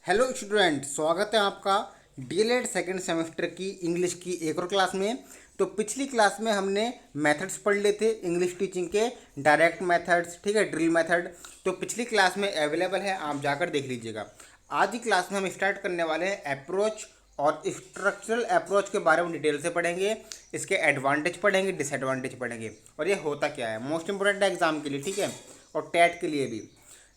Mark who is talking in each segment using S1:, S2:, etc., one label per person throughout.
S1: Hello student, स्वागत है आपका डीएलएड सेकेंड सेमेस्टर की इंग्लिश की एक और क्लास में। तो पिछली क्लास में हमने मेथड्स पढ़ लिए थे इंग्लिश टीचिंग के, डायरेक्ट मेथड्स, ठीक है, ड्रिल मेथड। तो पिछली क्लास में अवेलेबल है, आप जाकर देख लीजिएगा। आज की क्लास में हम स्टार्ट करने वाले हैं अप्रोच और स्ट्रक्चरल अप्रोच के बारे में डिटेल से पढ़ेंगे। इसके एडवांटेज पढ़ेंगे, डिसएडवांटेज पढ़ेंगे और ये होता क्या है, मोस्ट इंपोर्टेंट है एग्जाम के लिए, ठीक है, और टेट के लिए भी।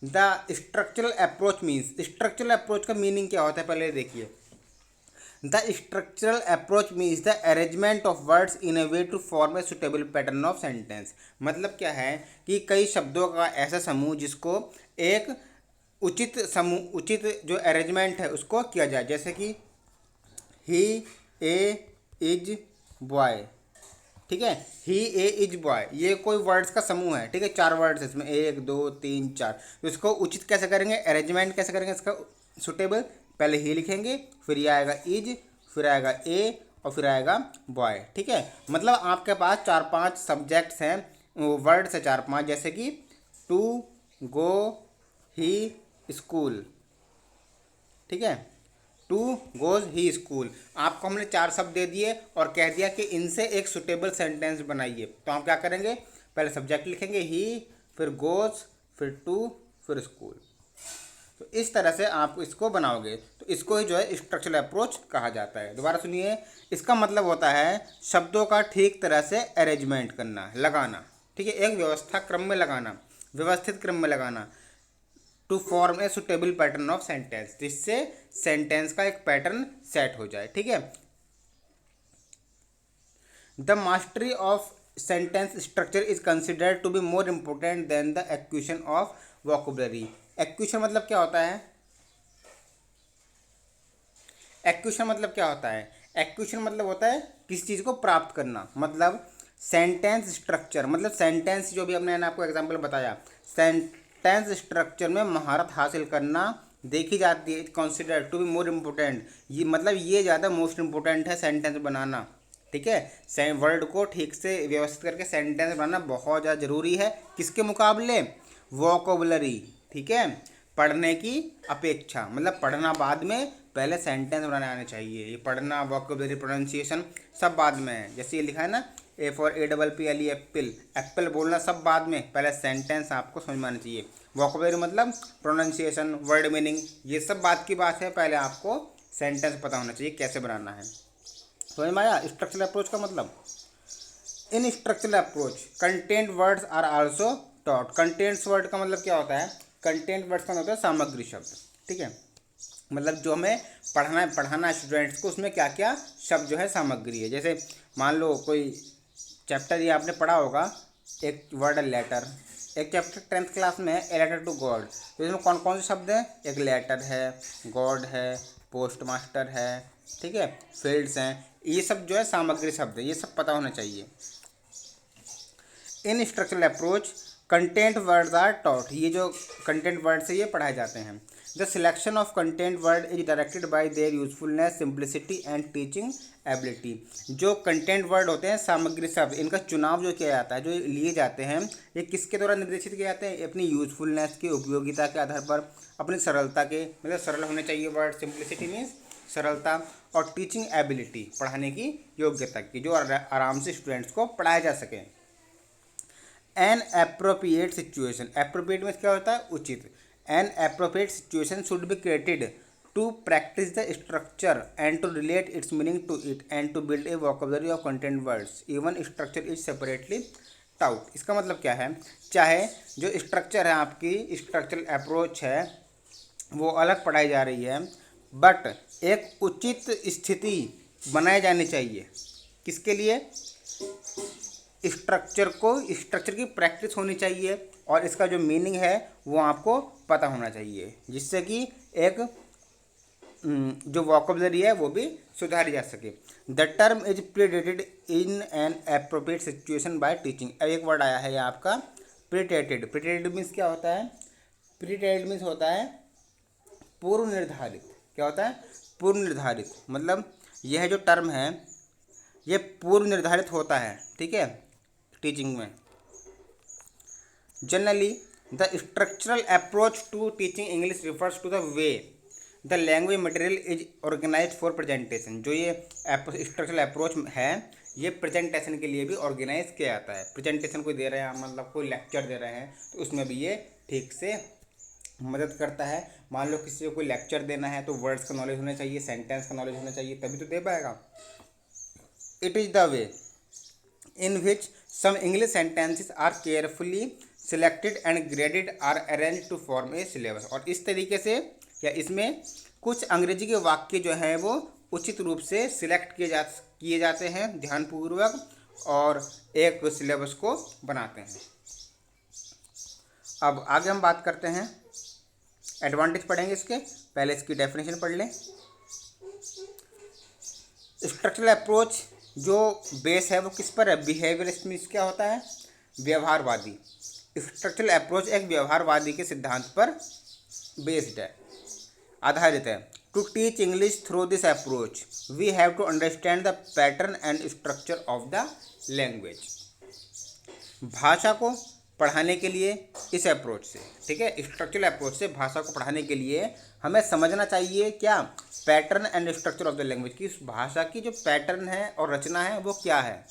S1: The structural approach means, structural approach का मीनिंग क्या होता है पहले देखिए। The structural approach means the arrangement of words in a way to form a suitable pattern of sentence. मतलब क्या है कि कई शब्दों का ऐसा समूह जिसको एक उचित जो अरेंजमेंट है उसको किया जाए। जैसे कि ही ए इज बॉय, ठीक है, ही ए इज बॉय, ये कोई वर्ड्स का समूह है, ठीक है, चार वर्ड्स इसमें, एक दो तीन चार। तो इसको उचित कैसे करेंगे, अरेंजमेंट कैसे करेंगे इसका सुटेबल, पहले ही लिखेंगे, फिर ये आएगा इज, फिर आएगा ए और फिर आएगा बॉय, ठीक है। मतलब आपके पास चार पांच सब्जेक्ट्स हैं, वर्ड्स है चार पांच, जैसे कि टू, गो, ही, स्कूल, ठीक है, टू गोज ही स्कूल। आपको हमने चार शब्द दे दिए और कह दिया कि इनसे एक सुटेबल सेंटेंस बनाइए। तो हम क्या करेंगे, पहले सब्जेक्ट लिखेंगे ही, फिर गोज, फिर टू, फिर स्कूल। तो इस तरह से आप इसको बनाओगे, तो इसको ही जो है स्ट्रक्चरल अप्रोच कहा जाता है। दोबारा सुनिए, इसका मतलब होता है शब्दों का ठीक तरह से अरेंजमेंट करना, लगाना, ठीक है, एक व्यवस्था क्रम में लगाना, व्यवस्थित क्रम में लगाना। To form a suitable pattern of sentence, जिससे सेंटेंस का एक पैटर्न सेट हो जाए, ठीक है। The mastery of sentence structure is considered to be more important than the acquisition of vocabulary. Acquisition मतलब क्या होता है, एक्विजिशन मतलब क्या होता है, एक्विजिशन मतलब होता है किसी चीज़ को प्राप्त करना। मतलब सेंटेंस स्ट्रक्चर, मतलब सेंटेंस जो भी हमने आपको एग्जांपल बताया, सेंटेंस स्ट्रक्चर में महारत हासिल करना देखी जाती है, consider to be more important, ये मतलब ये ज़्यादा मोस्ट इम्पोर्टेंट है सेंटेंस बनाना, ठीक है। वर्ड को ठीक से व्यवस्थित करके सेंटेंस बनाना बहुत ज़्यादा ज़रूरी है, किसके मुकाबले, वोकैबुलरी, ठीक है, पढ़ने की अपेक्षा। मतलब पढ़ना बाद में, पहले सेंटेंस बनाने आने चाहिए। ये पढ़ना, वोकैबुलरी, प्रोनाउंसिएशन सब बाद में है। जैसे ये लिखा है ना, A for A double P L E, Apple, Apple बोलना सब बाद में, पहले सेंटेंस आपको समझ में आना चाहिए। वोकैबुलरी मतलब प्रोनाउंसिएशन, वर्ड मीनिंग, ये सब बात की बात है, पहले आपको सेंटेंस पता होना चाहिए कैसे बनाना है। समझ में आया स्ट्रक्चरल अप्रोच का मतलब। In structural approach content words are also taught. Contents word का मतलब क्या होता है, कंटेंट वर्ड्स का मतलब होता है सामग्री शब्द, ठीक है। मतलब जो हमें पढ़ाना है स्टूडेंट्स को, उसमें क्या क्या शब्द जो है सामग्री है। जैसे मान लो कोई चैप्टर ये आपने पढ़ा होगा, एक वर्ड है लेटर, एक चैप्टर 10th क्लास में है ए लेटर टू गॉड। तो इसमें कौन कौन से शब्द हैं, एक लेटर है, गॉड है, पोस्ट मास्टर है, ठीक है, फील्ड्स हैं, ये सब जो है सामग्री शब्द है, ये सब पता होना चाहिए। In structural approach content words are taught, ये जो कंटेंट वर्ड से ये पढ़ाए जाते हैं। The selection of content word is directed by their usefulness, simplicity and teaching ability. जो कंटेंट वर्ड होते हैं, सामग्री शब्द, इनका चुनाव जो किया जाता है, जो लिए जाते हैं, ये किसके द्वारा निर्देशित किए जाते हैं, अपनी यूजफुलनेस की, उपयोगिता के आधार पर, अपनी सरलता के, मतलब सरल होने चाहिए वर्ड, सिंप्लिसिटी मीन्स सरलता, और टीचिंग एबिलिटी, पढ़ाने की योग्यता की, जो आराम से स्टूडेंट्स को पढ़ाया जा सके। एन अप्रोप्रिएट सिचुएशन, अप्रोप्रिएट में क्या होता है, उचित। An appropriate situation should be created to practice the structure and to relate its meaning to it and to build a vocabulary of content words even structure is separately taught. इसका मतलब क्या है, चाहे जो स्ट्रक्चर है, आपकी structural approach है, वो अलग पढ़ाई जा रही है, बट एक उचित स्थिति बनाई जानी चाहिए, किसके लिए, स्ट्रक्चर की प्रैक्टिस होनी चाहिए, और इसका जो मीनिंग है वो आपको पता होना चाहिए, जिससे कि एक जो वोकैबुलरी है वो भी सुधारी जा सके। The term is predated in an appropriate situation by teaching. अब एक वर्ड आया है ये आपका प्रीडेटेड। प्रीडेटेड मीन्स क्या होता है, प्रीडेटेड मीन्स होता है पूर्व निर्धारित। क्या होता है, पूर्व निर्धारित, मतलब यह जो टर्म है ये पूर्व निर्धारित होता है, ठीक है, टीचिंग में। Generally the structural approach to teaching English refers to the way the language material is organise for presentation. जो ये स्ट्रक्चरल अप्रोच है ये प्रेजेंटेशन के लिए भी ऑर्गेनाइज किया जाता है। प्रेजेंटेशन कोई दे रहे हैं, मतलब कोई लेक्चर दे रहे हैं, तो उसमें भी ये ठीक से मदद करता है। मान लो किसी को कोई लेक्चर देना है तो वर्ड्स का नॉलेज होना चाहिए, सेंटेंस का नॉलेज होना चाहिए, तभी तो दे पाएगा। It is the way in which some English sentences are carefully selected and graded are arrange to form a syllabus. और इस तरीके से या इसमें कुछ अंग्रेजी के वाक्य जो हैं वो उचित रूप से सिलेक्ट किए जाते हैं ध्यानपूर्वक और एक सिलेबस को बनाते हैं। अब आगे हम बात करते हैं, एडवांटेज पढ़ेंगे इसके, पहले इसकी डेफिनेशन पढ़ लें। स्ट्रक्चरल अप्रोच जो बेस है वो किस पर है? बिहेवियरिस्ट मीन्स क्या होता है? व्यवहारवादी। स्ट्रक्चरल अप्रोच एक व्यवहारवादी के सिद्धांत पर बेस्ड है, आधारित है। To teach English through this approach we have to understand the pattern and structure of the language. भाषा को पढ़ाने के लिए इस अप्रोच से, ठीक है, स्ट्रक्चरल अप्रोच से भाषा को पढ़ाने के लिए हमें समझना चाहिए क्या? Pattern and structure of the language, की उस भाषा की जो पैटर्न है और रचना है वो क्या है।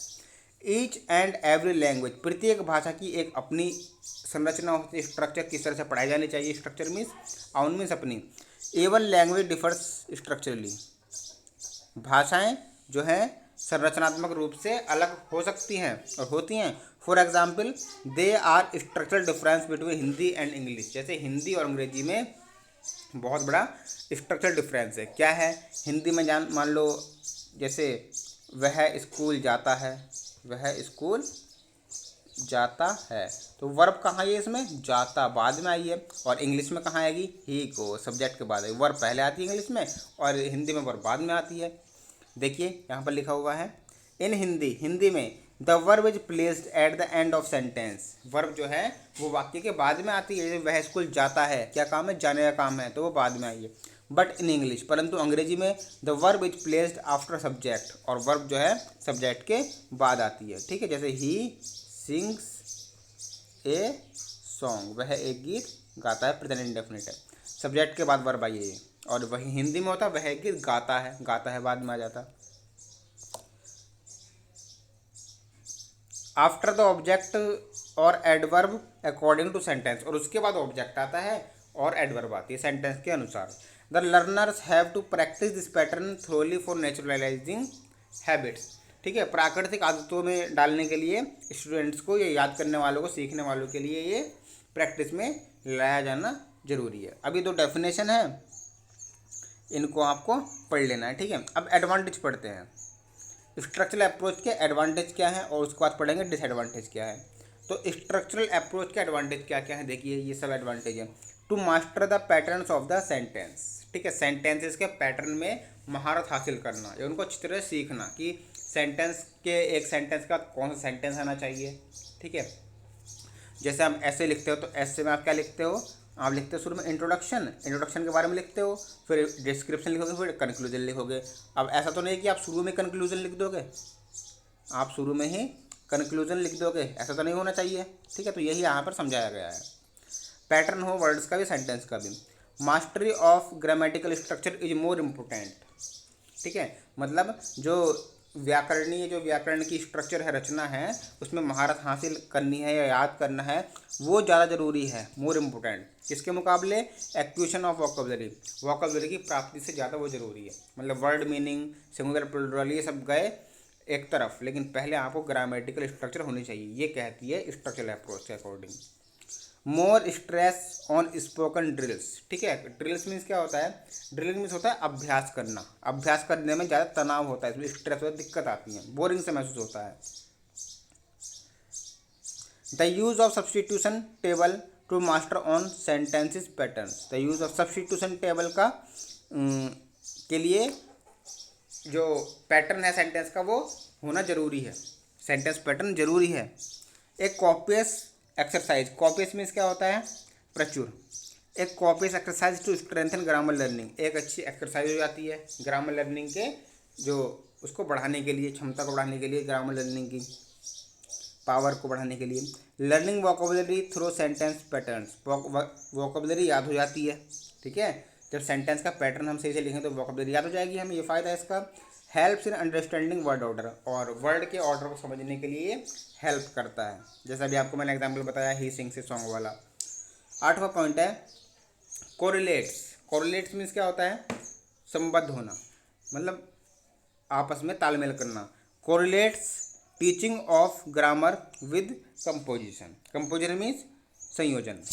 S1: ईच एंड एवरी लैंग्वेज, प्रत्येक भाषा की एक अपनी संरचना होती है, स्ट्रक्चर किस तरह से पढ़ाई जानी चाहिए। स्ट्रक्चर मीन्स आउन मीन्स अपनी। एवन लैंग्वेज डिफर्स स्ट्रक्चरली, भाषाएं जो हैं संरचनात्मक रूप से अलग हो सकती हैं और होती हैं। For example they are structural difference between Hindi and English. जैसे हिंदी और अंग्रेजी में बहुत बड़ा स्ट्रक्चरल डिफरेंस है। क्या है? हिंदी में मान लो जैसे वह स्कूल जाता है, वह स्कूल जाता है, तो वर्ब कहाँ है इसमें? जाता बाद में आई है। और इंग्लिश में कहाँ आएगी? ही को, सब्जेक्ट के बाद है। वर्ब पहले आती है इंग्लिश में और हिंदी में वर्ब बाद में आती है। देखिए यहाँ पर लिखा हुआ है इन हिंदी में the verb is placed at the end of sentence. Verb जो है वो वाक्य के बाद में आती है। वह स्कूल जाता है, क्या काम है? जाने का काम है, तो वो बाद में आई है। बट इन इंग्लिश, परंतु अंग्रेजी में the verb is placed after subject, और वर्ब जो है सब्जेक्ट के बाद आती है, ठीक है। जैसे ही सिंग्स ए सॉन्ग, वह एक गीत गाता है, प्रेजेंट इंडेफिनिट है, सब्जेक्ट के बाद वर्ब आई है। और वही हिंदी में होता है वह एक गीत गाता है, गाता है बाद में आ जाता। आफ्टर द ऑब्जेक्ट और एडवर्ब अकॉर्डिंग टू सेंटेंस, और उसके बाद ऑब्जेक्ट आता है और एडवर्ब आती है सेंटेंस के अनुसार। The learners have to practice this pattern thoroughly for naturalizing habits, ठीक है। प्राकृतिक आदतों में डालने के लिए स्टूडेंट्स को, ये याद करने वालों को, सीखने वालों के लिए ये प्रैक्टिस में लाया जाना जरूरी है। अभी दो डेफिनेशन है, इनको आपको पढ़ लेना है, ठीक है। अब एडवांटेज पढ़ते हैं। स्ट्रक्चरल अप्रोच के एडवांटेज क्या है और उसके बाद पढ़ेंगे डिसएडवांटेज क्या है। तो स्ट्रक्चरल अप्रोच के एडवांटेज क्या क्या है, देखिए ये सब एडवांटेज है। To master the patterns of the sentence, ठीक है, सेंटेंसेस के पैटर्न में महारत हासिल करना या उनको अच्छी तरह सीखना कि सेंटेंस के, एक सेंटेंस का कौन सा सेंटेंस आना चाहिए, ठीक है। जैसे हम ऐसे लिखते हो तो ऐसे में आप क्या लिखते हो? आप लिखते हो शुरू में इंट्रोडक्शन के बारे में लिखते हो, फिर डिस्क्रिप्शन लिखोगे, फिर कंक्लूजन लिखोगे। अब ऐसा तो नहीं कि आप शुरू में कंक्लूजन लिख दोगे, आप शुरू में ही कंक्लूजन लिख दोगे, ऐसा तो नहीं होना चाहिए, ठीक है। तो यही यहाँ पर समझाया गया है। पैटर्न हो वर्ड्स का भी, सेंटेंस का भी। Mastery of grammatical structure is more important, ठीक है। मतलब जो व्याकरण की स्ट्रक्चर है, रचना है, उसमें महारत हासिल करनी है या याद करना है, वो ज़्यादा ज़रूरी है, मोर इम्पोर्टेंट। किसके मुकाबले? एक्विजिशन ऑफ वोकैबुलरी की प्राप्ति से ज़्यादा वो ज़रूरी है। मतलब वर्ड मीनिंग, सिंगुलर प्लूरल, ये सब गए एक तरफ, लेकिन पहले आपको ग्रामेटिकल स्ट्रक्चर होनी चाहिए, ये कहती है स्ट्रक्चरल अप्रोच के according. More stress on spoken drills, ठीक है। ड्रिल्स मीन्स क्या होता है? ड्रिल मीन्स होता है अभ्यास करना। अभ्यास करने में ज़्यादा तनाव होता है, इसमें स्ट्रेस होता है, दिक्कत आती है, बोरिंग से महसूस होता है। The use of substitution table to master on sentences patterns. The use of substitution table का के लिए जो पैटर्न है सेंटेंस का वो होना जरूरी है, सेंटेंस पैटर्न जरूरी है। एक कॉपियस एक्सरसाइज, कॉपियस मीन्स क्या होता है? प्रचुर। एक copious exercise to strengthen grammar learning, एक अच्छी एक्सरसाइज हो जाती है ग्रामर लर्निंग के, जो उसको बढ़ाने के लिए, क्षमता को बढ़ाने के लिए, ग्रामर लर्निंग की पावर को बढ़ाने के लिए। Learning vocabulary through sentence patterns, vocabulary याद हो जाती है, ठीक है, जब सेंटेंस का पैटर्न हम सही से लिखें तो वोकैबुलरी याद हो जाएगी हमें, ये फ़ायदा है इसका। Helps in understanding word order, और वर्ड के ऑर्डर को समझने के लिए हेल्प करता है, जैसा अभी आपको मैंने एग्जाम्पल बताया ही सिंग्स ए सॉन्ग वाला। 8वां पॉइंट है कोरिलेट्स। कोरिलेट्स मीन्स क्या होता है, संबद्ध होना, मतलब आपस में तालमेल करना। Correlates teaching of grammar with composition. Composition means संयोजन।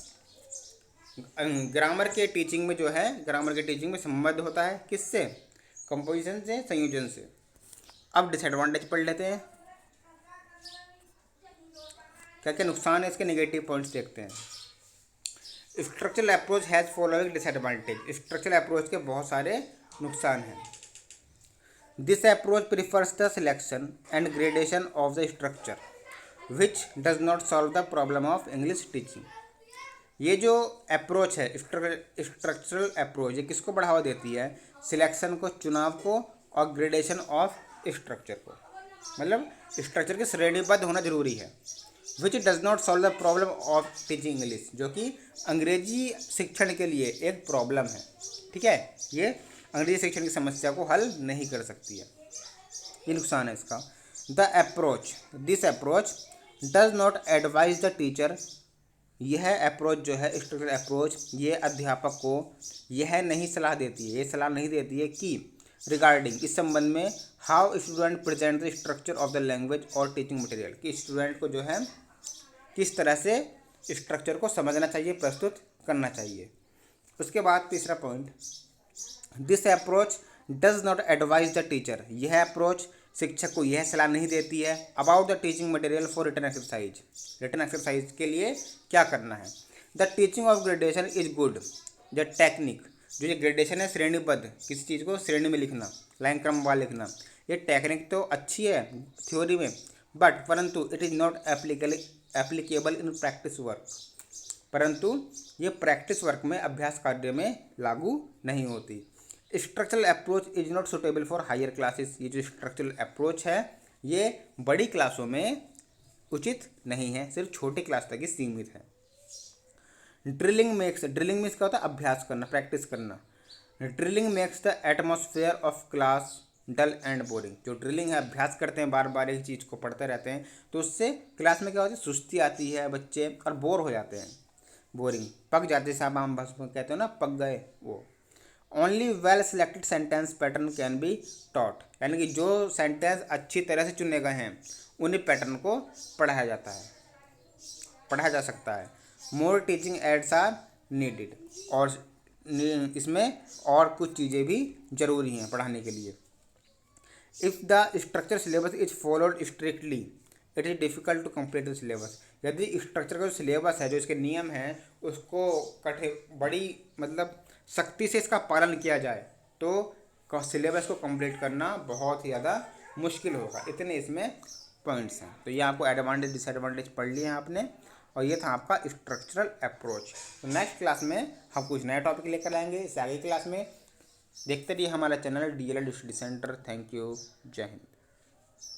S1: ग्रामर के टीचिंग में जो है, ग्रामर के टीचिंग में संबद्ध होता है किससे, कंपोजिशन से, संयोजन से। अब डिसएडवांटेज पढ़ लेते हैं, क्या क्या नुकसान है इसके, नेगेटिव पॉइंट्स देखते हैं। Structural approach has following disadvantage. Structural approach के बहुत सारे नुकसान हैं। This approach prefers the selection and gradation of the structure which does not solve the problem of English teaching. ये जो अप्रोच है स्ट्रक्चरल अप्रोच, ये किसको बढ़ावा देती है, सिलेक्शन को, चुनाव को, और ग्रेडेशन ऑफ स्ट्रक्चर को, मतलब स्ट्रक्चर के श्रेणीबद्ध होना जरूरी है। Which does not solve the problem of teaching English, जो कि अंग्रेजी शिक्षण के लिए एक प्रॉब्लम है, ठीक है, ये अंग्रेजी शिक्षण की समस्या को हल नहीं कर सकती है, ये नुकसान है इसका। The approach, this approach does not advise the teacher. यह अप्रोच जो है स्ट्रक्चरल अप्रोच, ये अध्यापक को यह नहीं सलाह देती है, ये सलाह नहीं देती है कि रिगार्डिंग, इस संबंध में, how student present the structure of the language और टीचिंग मटेरियल, कि स्टूडेंट को जो है किस तरह से स्ट्रक्चर को समझना चाहिए, प्रस्तुत करना चाहिए। उसके बाद तीसरा point, this approach does not advise the teacher. यह अप्रोच शिक्षक को यह सलाह नहीं देती है about the teaching material for written exercise, written exercise के लिए क्या करना है। The teaching of gradation is good. The technique, जो ये ग्रेडेशन है, श्रेणीबद्ध, किसी चीज़ को श्रेणी में लिखना, लाइन क्रमवार लिखना, ये टेक्निक तो अच्छी है थ्योरी में, बट परंतु it is not applicable in practice work. परंतु ये प्रैक्टिस वर्क में, अभ्यास कार्य में लागू नहीं होती। Structural approach is not suitable for higher classes. ये जो स्ट्रक्चरल अप्रोच है ये बड़ी क्लासों में उचित नहीं है, सिर्फ छोटी क्लास तक ही सीमित है। ड्रिलिंग मेक्स, ड्रिलिंग मीन्स क्या होता है, अभ्यास करना, प्रैक्टिस करना। Drilling makes the atmosphere of class dull and boring. जो ड्रिलिंग है, अभ्यास करते हैं, बार बार एक चीज़ को पढ़ते रहते हैं, तो उससे क्लास में क्या होता है, सुस्ती आती है, बच्चे और बोर हो जाते हैं, बोरिंग, पक जाते हैं, साहब हम बस कहते हो ना, पक गए वो। Only well selected sentence pattern can be taught, यानी कि जो सेंटेंस अच्छी तरह से चुने गए हैं उन्हीं पैटर्न को पढ़ाया जाता है, पढ़ाया जा सकता है। मोर टीचिंग एड्स आर नीडेड, और इसमें और कुछ चीज़ें भी जरूरी हैं पढ़ाने के लिए। If the structure syllabus is followed strictly it is difficult to complete the syllabus. यदि स्ट्रक्चर का जो सिलेबस है, जो इसके नियम हैं, उसको बड़ी मतलब सख्ती से इसका पालन किया जाए तो सिलेबस को कंप्लीट करना बहुत ही ज़्यादा मुश्किल होगा। इतने इसमें पॉइंट्स हैं। तो ये आपको एडवांटेज डिसएडवांटेज पढ़ लिए हैं आपने, और ये था आपका स्ट्रक्चरल अप्रोच। तो नेक्स्ट क्लास में हम कुछ नया टॉपिक लेकर आएंगे। इससे आगे क्लास में देखते रहिए हमारा channel DLED study centre. Thank you, जय हिंद।